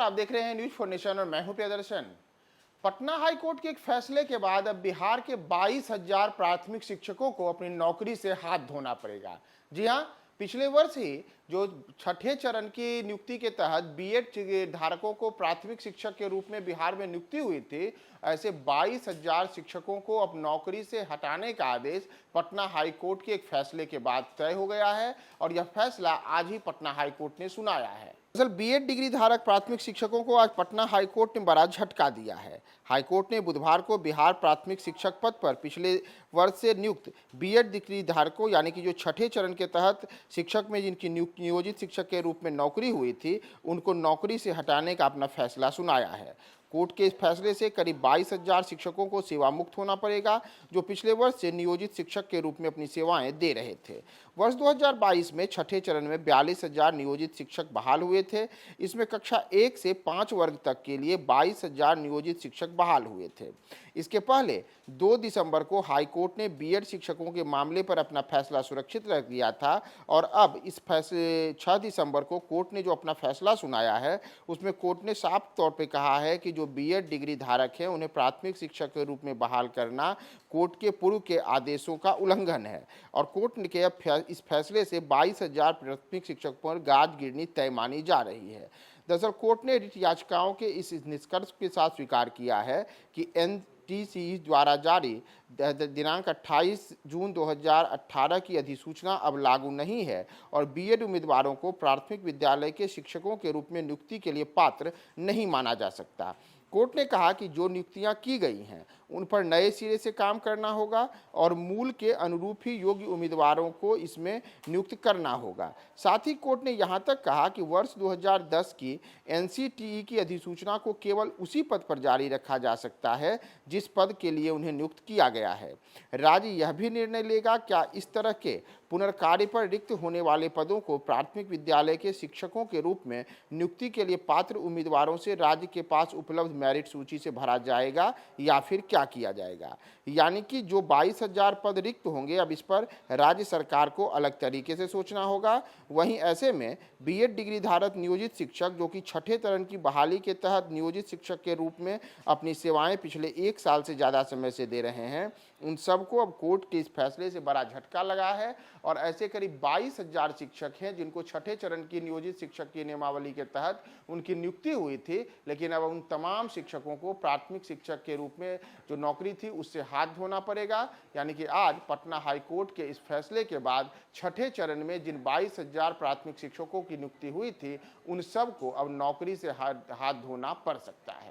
नमस्कार, आप देख रहे हैं न्यूज फॉर नेशन और मैं हूं प्रियदर्शन। पटना हाई कोर्ट के एक फैसले के बाद अब बिहार के 22,000 प्राथमिक शिक्षकों को अपनी नौकरी से हाथ धोना पड़ेगा। जी हां, पिछले वर्ष ही जो छठे चरण की नियुक्ति के तहत बीएड धारकों को प्राथमिक शिक्षक के रूप में बिहार में नियुक्ति हुई थी, ऐसे 22,000 शिक्षकों को अब नौकरी से हटाने का आदेश पटना हाई कोर्ट के एक फैसले के बाद तय हो गया है और यह फैसला आज ही पटना हाई कोर्ट ने सुनाया है। दरअसल बीएड डिग्री धारक प्राथमिक शिक्षकों को आज पटना हाईकोर्ट ने बड़ा झटका दिया है। हाईकोर्ट ने बुधवार को बिहार प्राथमिक शिक्षक पद पर पिछले वर्ष से नियुक्त बीएड डिग्री धारकों यानी कि जो छठे चरण के तहत शिक्षक में जिनकी नियोजित शिक्षक के रूप में नौकरी हुई थी, उनको नौकरी से हटाने का अपना फैसला सुनाया है। कोर्ट के इस फैसले से करीब 22,000 शिक्षकों को सेवा मुक्त होना पड़ेगा, जो पिछले वर्ष से नियोजित शिक्षक के रूप में अपनी सेवाएं दे रहे थे। वर्ष 2022 में छठे चरण में 42,000 नियोजित शिक्षक बहाल हुए थे। इसमें कक्षा 1 से 5 वर्ग तक के लिए 22,000 नियोजित शिक्षक बहाल हुए थे। इसके पहले 2 दिसंबर को हाईकोर्ट ने बीएड शिक्षकों के मामले पर अपना फैसला सुरक्षित रख दिया था और अब इस फैसले 6 दिसंबर को कोर्ट ने जो अपना फैसला सुनाया है, उसमें कोर्ट ने साफ तौर पे कहा है कि जो बीएड डिग्री धारक हैं, उन्हें प्राथमिक शिक्षक के रूप में बहाल करना कोर्ट के पूर्व के आदेशों का उल्लंघन है और कोर्ट ने के इस फैसले से 22,000 प्राथमिक शिक्षक पर गाज गिरनी तय मानी जा रही है। दरअसल कोर्ट ने रिट याचिकाओं के इस निष्कर्ष के साथ स्वीकार किया है कि एनटीसी द्वारा जारी दिनांक 28 जून 2018 की अधिसूचना अब लागू नहीं है और बीएड उम्मीदवारों को प्राथमिक विद्यालय के शिक्षकों के रूप में नियुक्ति के लिए पात्र नहीं माना जा सकता। कोर्ट ने कहा कि जो नियुक्तियां की गई हैं, उन पर नए सिरे से काम करना होगा और मूल के अनुरूप ही योग्य उम्मीदवारों को इसमें नियुक्त करना होगा। साथ ही कोर्ट ने यहां तक कहा कि वर्ष 2010 की एनसीटीई की अधिसूचना को केवल उसी पद पर जारी रखा जा सकता है जिस पद के लिए उन्हें नियुक्त किया गया है। राज्य यह भी निर्णय लेगा क्या इस तरह के पुनर्कार्य पर रिक्त होने वाले पदों को प्राथमिक विद्यालय के शिक्षकों के रूप में नियुक्ति के लिए पात्र उम्मीदवारों से राज्य के पास उपलब्ध मेरिट सूची से भरा जाएगा या फिर क्या किया जाएगा। यानी कि जो 22,000 पद रिक्त होंगे, अब इस पर राज्य सरकार को अलग तरीके से सोचना होगा। वहीं ऐसे में बीएड डिग्री धारक नियोजित शिक्षक जो कि छठे चरण की बहाली के तहत नियोजित शिक्षक के रूप में अपनी सेवाएं पिछले 1 साल से ज़्यादा समय से दे रहे हैं, उन सबको अब कोर्ट के इस फैसले से बड़ा झटका लगा है और ऐसे करीब 22,000 शिक्षक हैं जिनको छठे चरण की नियोजित शिक्षक की नियमावली के तहत उनकी नियुक्ति हुई थी, लेकिन अब उन तमाम शिक्षकों को प्राथमिक शिक्षक के रूप में जो नौकरी थी उससे हाथ धोना पड़ेगा। यानी कि आज पटना हाई कोर्ट के इस फैसले के बाद छठे चरण में जिन 22,000 प्राथमिक शिक्षकों की नियुक्ति हुई थी, उन सबको अब नौकरी से हाथ धोना पड़ सकता है।